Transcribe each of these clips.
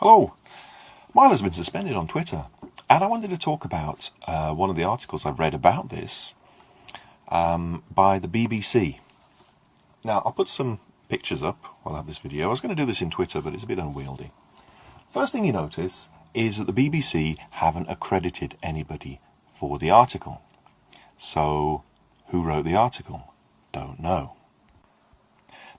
Hello. Milo's been suspended on Twitter, and I wanted to talk about one of the articles I've read about this by the BBC. Now, I'll put some pictures up while I have this video. I was going to do this in Twitter, but it's a bit unwieldy. First thing you notice is that the BBC haven't accredited anybody for the article. So, who wrote the article? Don't know.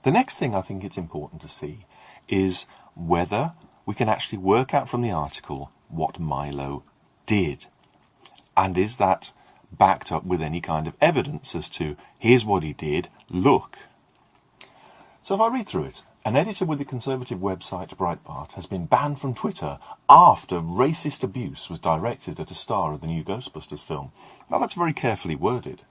The next thing I think it's important to see is whether we can actually work out from the article what Milo did. And is that backed up with any kind of evidence as to, here's what he did, look. So if I read through it, an editor with the conservative website Breitbart has been banned from Twitter after racist abuse was directed at a star of the new Ghostbusters film. Now that's very carefully worded.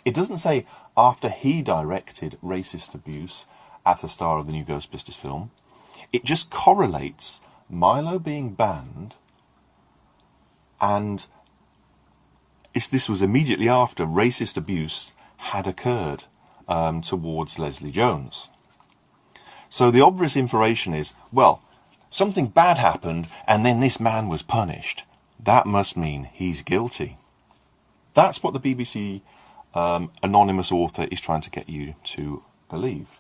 It doesn't say after he directed racist abuse at a star of the new Ghostbusters film. It just correlates Milo being banned, and this was immediately after racist abuse had occurred towards Leslie Jones. So the obvious information is, well, something bad happened and then this man was punished. That must mean he's guilty. That's what the BBC anonymous author is trying to get you to believe.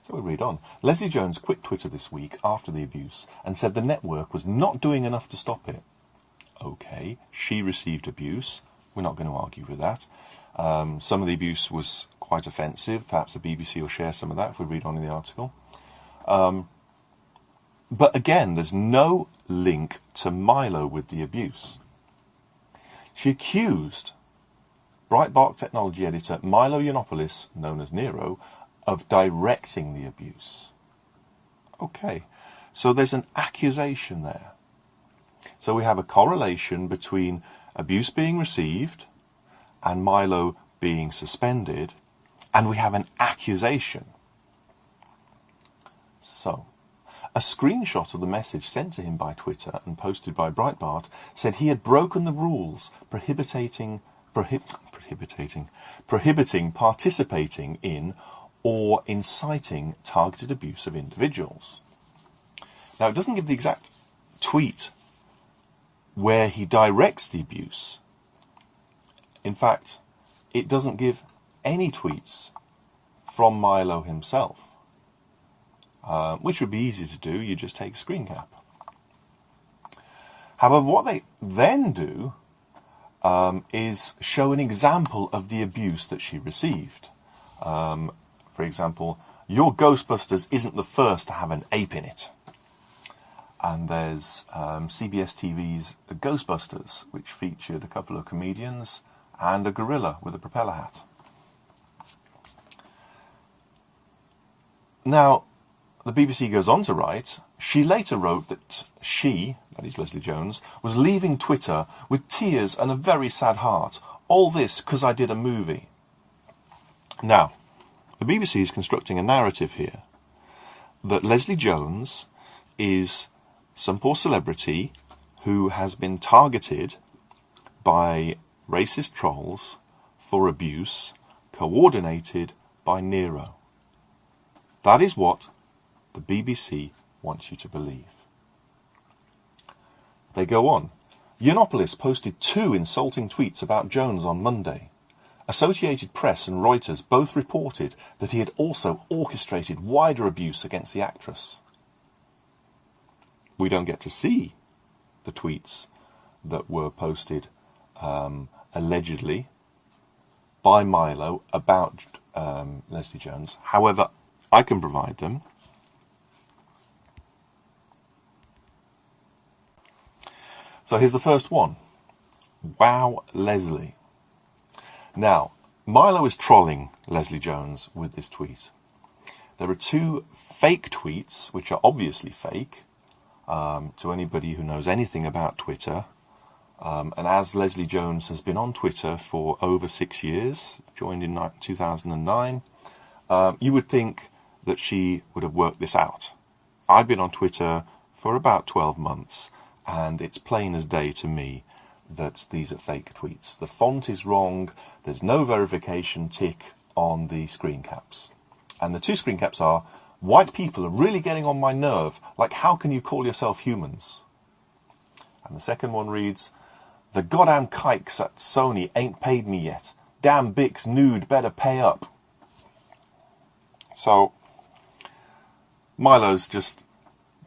So we read on. Leslie Jones quit Twitter this week after the abuse and said the network was not doing enough to stop it. Okay, she received abuse. We're not going to argue with that. Some of the abuse was quite offensive. Perhaps the BBC will share some of that if we read on in the article. But again, there's no link to Milo with the abuse. She accused Breitbart technology editor Milo Yiannopoulos, known as Nero, of directing the abuse. Okay, so there's an accusation there. So we have a correlation between abuse being received and Milo being suspended, and we have an accusation. So, a screenshot of the message sent to him by Twitter and posted by Breitbart said he had broken the rules prohibiting participating in or inciting targeted abuse of individuals. Now, it doesn't give the exact tweet where he directs the abuse. In fact, it doesn't give any tweets from Milo himself, which would be easy to do. You just take a screen cap. However, what they then do is show an example of the abuse that she received. For example, your Ghostbusters isn't the first to have an ape in it. And there's CBS TV's Ghostbusters, which featured a couple of comedians and a gorilla with a propeller hat. Now, the BBC goes on to write, she later wrote that she, that is Leslie Jones, was leaving Twitter with tears and a very sad heart. All this because I did a movie. Now, the BBC is constructing a narrative here that Leslie Jones is some poor celebrity who has been targeted by racist trolls for abuse coordinated by Nero. That is what the BBC wants you to believe. They go on. Yiannopoulos posted 2 insulting tweets about Jones on Monday. Associated Press and Reuters both reported that he had also orchestrated wider abuse against the actress. We don't get to see the tweets that were posted allegedly by Milo about Leslie Jones. However, I can provide them. So here's the first one. Wow, Leslie. Now, Milo is trolling Leslie Jones with this tweet. There are 2 fake tweets, which are obviously fake, to anybody who knows anything about Twitter. And as Leslie Jones has been on Twitter for over 6 years, joined in 2009, you would think that she would have worked this out. I've been on Twitter for about 12 months, and it's plain as day to me that these are fake tweets. The font is wrong, there's no verification tick on the screen caps. And the 2 screen caps are white people are really getting on my nerve. Like, how can you call yourself humans? And the second one reads, the goddamn kikes at Sony ain't paid me yet. Damn Bix nude better pay up. So Milo's just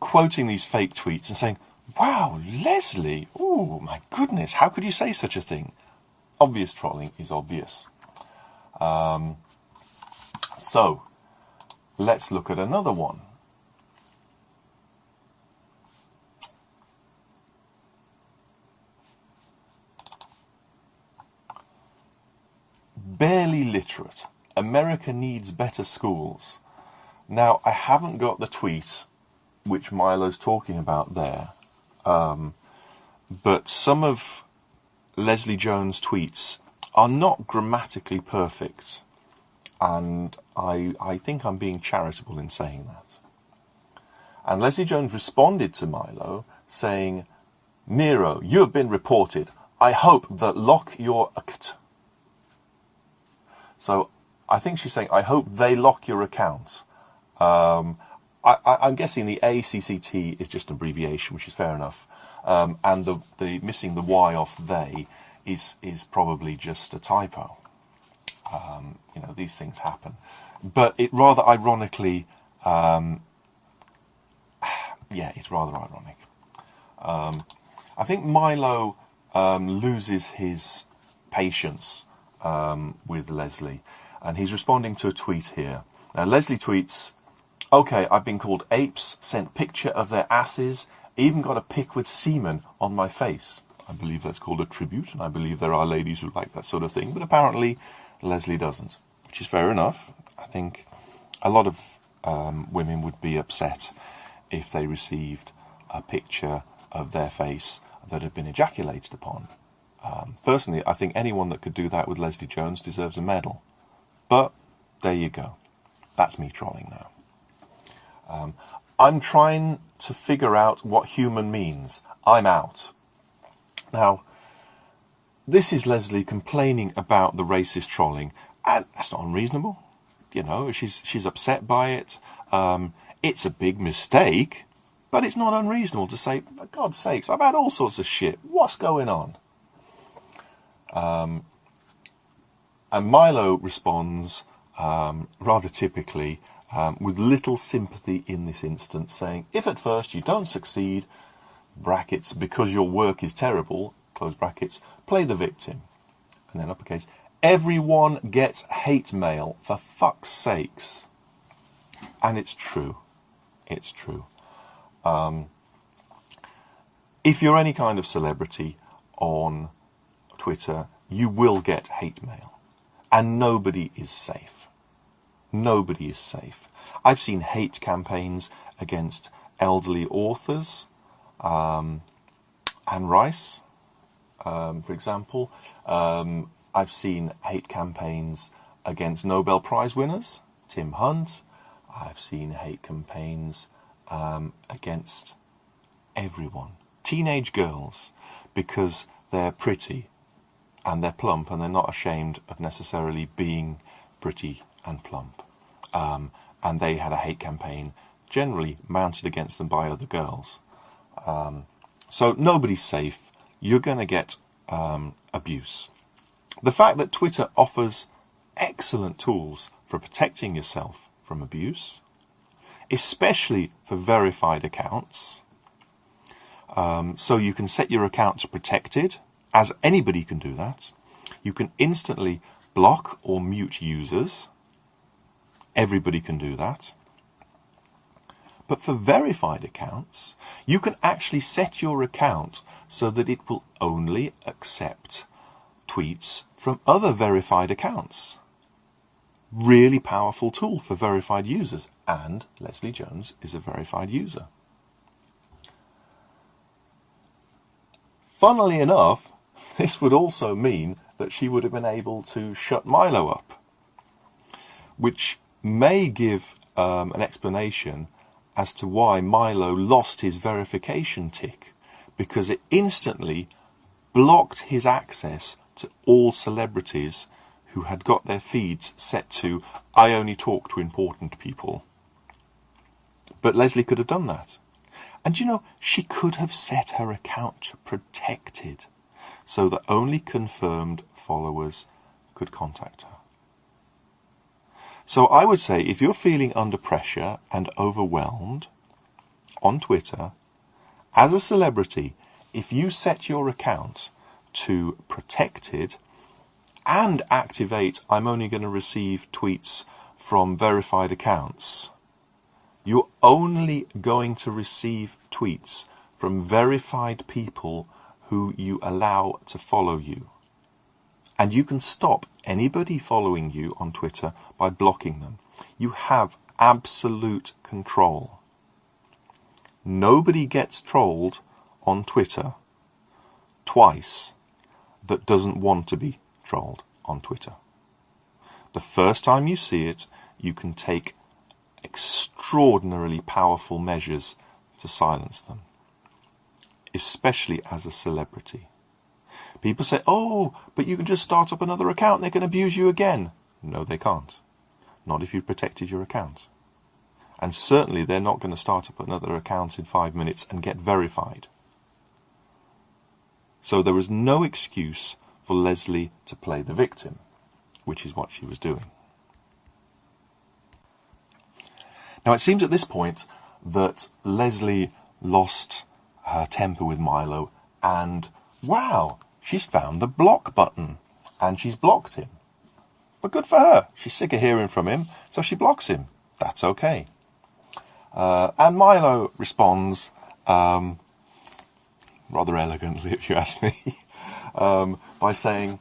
quoting these fake tweets and saying, wow, Leslie, oh my goodness, how could you say such a thing? Obvious trolling is obvious. So let's look at another one. Barely literate. America needs better schools. Now, I haven't got the tweet which Milo's talking about there, but some of Leslie Jones' tweets are not grammatically perfect, and I think I'm being charitable in saying that. And Leslie Jones responded to Milo saying, Nero, you have been reported. I hope that lock your account. So I think she's saying, I hope they lock your accounts. I'm guessing the ACCT is just an abbreviation, which is fair enough. And the missing the Y off they is probably just a typo. These things happen. But it rather ironically, it's rather ironic. I think Milo loses his patience with Leslie, and he's responding to a tweet here. Now, Leslie tweets, okay, I've been called apes, sent picture of their asses, even got a pic with semen on my face. I believe that's called a tribute, and I believe there are ladies who like that sort of thing, but apparently Leslie doesn't, which is fair enough. I think a lot of women would be upset if they received a picture of their face that had been ejaculated upon. Personally, I think anyone that could do that with Leslie Jones deserves a medal. But there you go. That's me trolling now. I'm trying to figure out what human means. I'm out. Now, this is Leslie complaining about the racist trolling, and that's not unreasonable. She's upset by it. It's a big mistake, but it's not unreasonable to say, for God's sakes, I've had all sorts of shit. What's going on? And Milo responds, rather typically, with little sympathy in this instance, saying, if at first you don't succeed, brackets, because your work is terrible, close brackets, play the victim. And then uppercase, everyone gets hate mail, for fuck's sakes. And it's true. It's true. If you're any kind of celebrity on Twitter, you will get hate mail. And nobody is safe. Nobody is safe. I've seen hate campaigns against elderly authors, Anne Rice, for example. I've seen hate campaigns against Nobel Prize winners, Tim Hunt. I've seen hate campaigns against everyone. Teenage girls, because they're pretty and they're plump and they're not ashamed of necessarily being pretty and plump. And they had a hate campaign generally mounted against them by other girls. So nobody's safe. You're going to get abuse. The fact that Twitter offers excellent tools for protecting yourself from abuse, especially for verified accounts, so you can set your account to protected, as anybody can do that. You can instantly block or mute users. Everybody can do that. But for verified accounts, you can actually set your account so that it will only accept tweets from other verified accounts. Really powerful tool for verified users. And Leslie Jones is a verified user. Funnily enough, this would also mean that she would have been able to shut Milo up, which may give an explanation as to why Milo lost his verification tick, because it instantly blocked his access to all celebrities who had got their feeds set to, I only talk to important people. But Leslie could have done that. And you know, she could have set her account protected so that only confirmed followers could contact her. So I would say if you're feeling under pressure and overwhelmed on Twitter, as a celebrity, if you set your account to protected and activate I'm only going to receive tweets from verified accounts, you're only going to receive tweets from verified people who you allow to follow you. And you can stop anybody following you on Twitter by blocking them. You have absolute control. Nobody gets trolled on Twitter twice that doesn't want to be trolled on Twitter. The first time you see it, you can take extraordinarily powerful measures to silence them, especially as a celebrity. People say, oh, but you can just start up another account, they can abuse you again. No, they can't. Not if you've protected your account. And certainly they're not going to start up another account in 5 minutes and get verified. So there is no excuse for Leslie to play the victim, which is what she was doing. Now, it seems at this point that Leslie lost her temper with Milo and, wow, she's found the block button and she's blocked him. But good for her. She's sick of hearing from him, so she blocks him. That's okay. And Milo responds, rather elegantly if you ask me, by saying,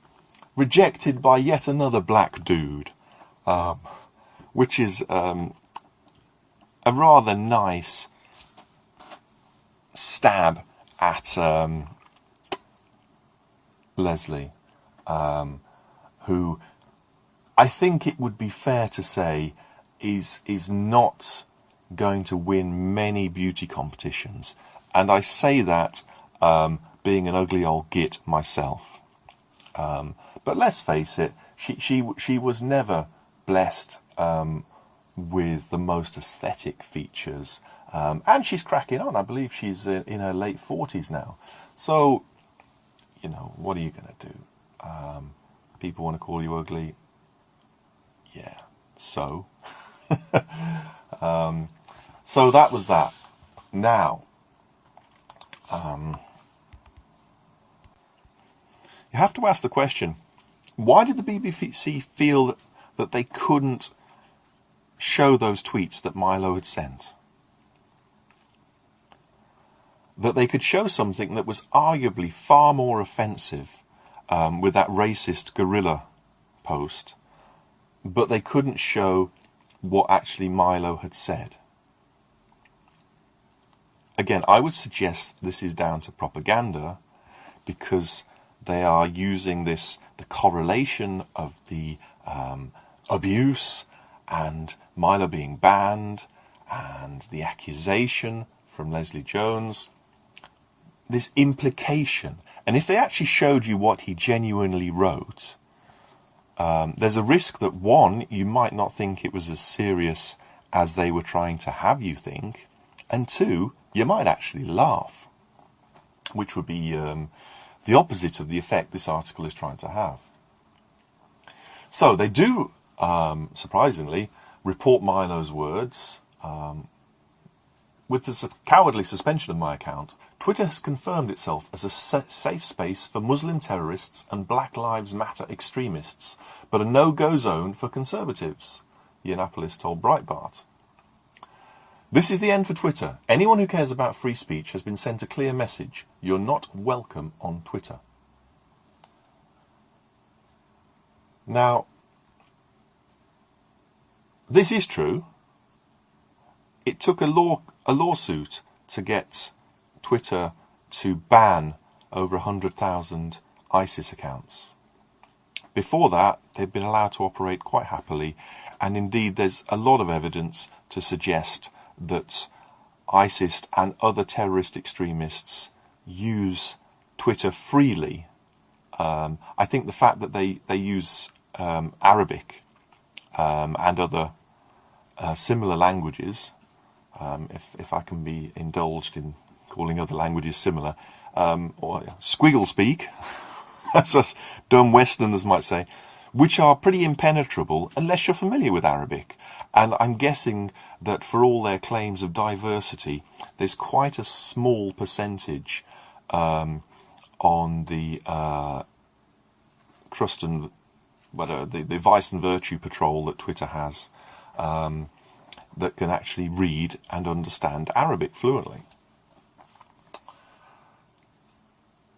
rejected by yet another black dude, which is a rather nice stab at Leslie, who I think it would be fair to say is not going to win many beauty competitions. And I say that being an ugly old git myself. But let's face it, she was never blessed with the most aesthetic features. And she's cracking on. I believe she's in her late 40s now. So, you know, what are you going to do? People want to call you ugly. Yeah, so. So that was that. Now, you have to ask the question, why did the BBC feel that they couldn't show those tweets that Milo had sent? That they could show something that was arguably far more offensive with that racist gorilla post, but they couldn't show what actually Milo had said. Again, I would suggest this is down to propaganda, because they are using the correlation of the abuse and Milo being banned and the accusation from Leslie Jones, this implication. And if they actually showed you what he genuinely wrote, there's a risk that, one, you might not think it was as serious as they were trying to have you think, and two, you might actually laugh, which would be the opposite of the effect this article is trying to have. So they do, surprisingly, report Milo's words. With the cowardly suspension of my account, Twitter has confirmed itself as a safe space for Muslim terrorists and Black Lives Matter extremists, but a no-go zone for conservatives, Yiannopoulos told Breitbart. This is the end for Twitter. Anyone who cares about free speech has been sent a clear message. You're not welcome on Twitter. Now, this is true. It took a lawsuit to get Twitter to ban over 100,000 ISIS accounts. Before that, they'd been allowed to operate quite happily, and indeed there's a lot of evidence to suggest that ISIS and other terrorist extremists use Twitter freely. I think the fact that they use Arabic and other similar languages if I can be indulged in calling other languages similar, or squiggle speak, as us dumb Westerners might say, which are pretty impenetrable unless you're familiar with Arabic. And I'm guessing that for all their claims of diversity, there's quite a small percentage on the trust and whatever the vice and virtue patrol that Twitter has, that can actually read and understand Arabic fluently.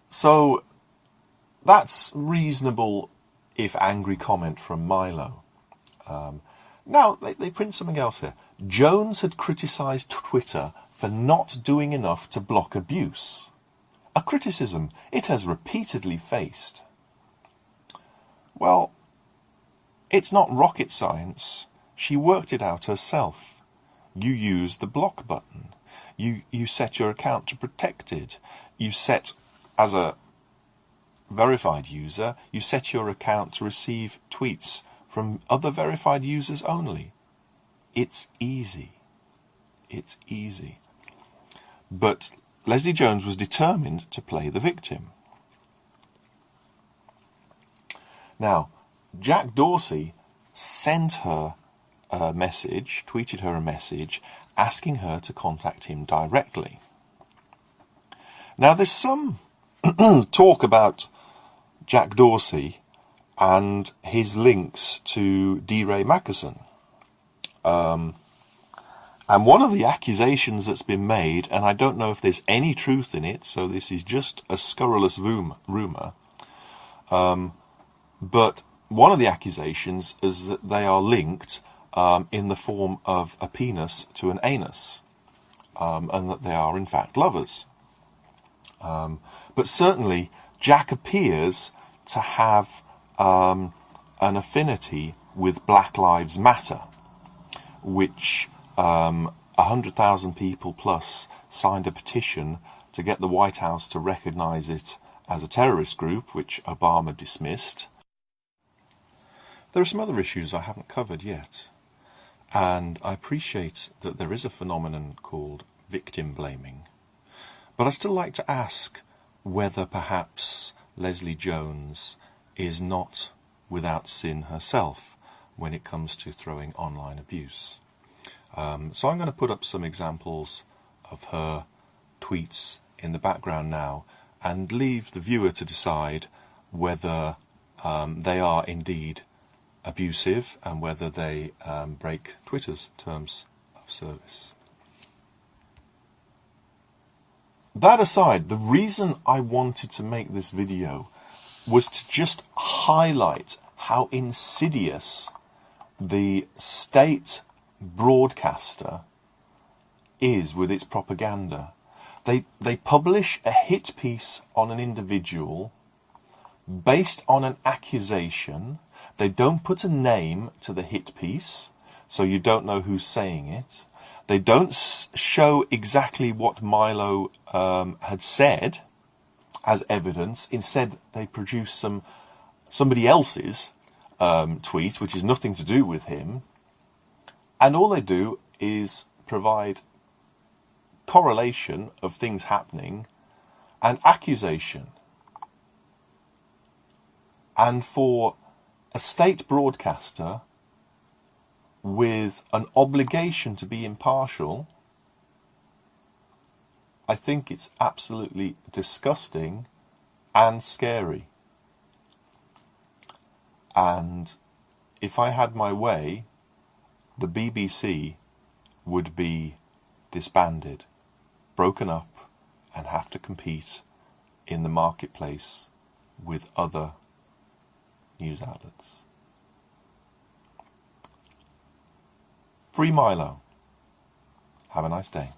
So that's reasonable, if angry, comment from Milo. Now, they print something else here. Jones had criticised Twitter for not doing enough to block abuse. A criticism it has repeatedly faced. Well, it's not rocket science. She worked it out herself. You use the block button. You set your account to protected. You set, as a verified user, you set your account to receive tweets from other verified users only. It's easy. It's easy. But Leslie Jones was determined to play the victim. Now, Jack Dorsey sent her a message, tweeted her a message, asking her to contact him directly. Now, there's some talk about Jack Dorsey and his links to D. Ray Mackison. And one of the accusations that's been made, and I don't know if there's any truth in it, so this is just a scurrilous rumour, but one of the accusations is that they are linked in the form of a penis to an anus, and that they are in fact lovers. But certainly Jack appears to have an affinity with Black Lives Matter, which 100,000 people plus signed a petition to get the White House to recognise it as a terrorist group, which Obama dismissed. There are some other issues I haven't covered yet, and I appreciate that there is a phenomenon called victim blaming, but I'd still like to ask whether perhaps Leslie Jones is not without sin herself when it comes to throwing online abuse. So I'm going to put up some examples of her tweets in the background now and leave the viewer to decide whether they are indeed abusive and whether they break Twitter's terms of service. That aside, the reason I wanted to make this video was to just highlight how insidious the state broadcaster is with its propaganda. They publish a hit piece on an individual based on an accusation. They don't put a name to the hit piece, so you don't know who's saying it. They don't show exactly what Milo had said as evidence. Instead, they produce somebody else's tweet, which is nothing to do with him. And all they do is provide correlation of things happening and accusation. And for a state broadcaster with an obligation to be impartial, I think it's absolutely disgusting and scary. And if I had my way, the BBC would be disbanded, broken up, and have to compete in the marketplace with other news outlets. Free Milo. Have a nice day.